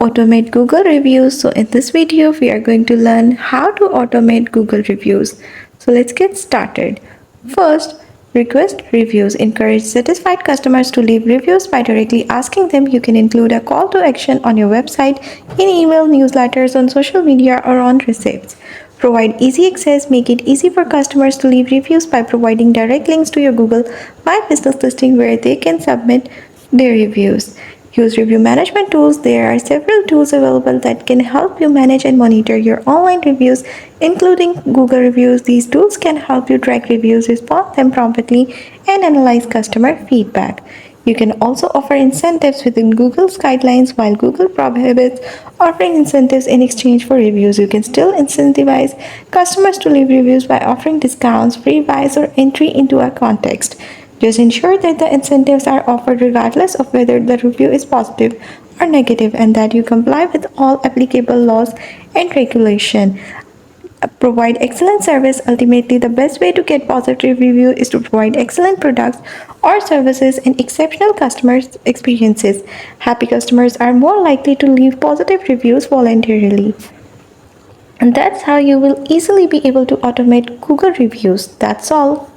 Automate Google reviews. So in this video we are going to learn how to automate Google reviews. So let's get started. First, request reviews. Encourage satisfied customers to leave reviews by directly asking them. You can include a call to action on your website, in email, newsletters, on social media, or on receipts. Provide easy access. Make it easy for customers to leave reviews by providing direct links to your Google My Business listing where they can submit their reviews. Use review management tools. There are several tools available that can help you manage and monitor your online reviews, including Google Reviews. These tools can help you track reviews, respond them promptly, and analyze customer feedback. You can also offer incentives within Google's guidelines. While Google prohibits offering incentives in exchange for reviews, you can still incentivize customers to leave reviews by offering discounts, free buys, or entry into a contest. Just ensure that the incentives are offered regardless of whether the review is positive or negative, and that you comply with all applicable laws and regulation. Provide excellent service. Ultimately, the best way to get positive review is to provide excellent products or services and exceptional customer experiences. Happy customers are more likely to leave positive reviews voluntarily. And that's how you will easily be able to automate Google reviews. That's all.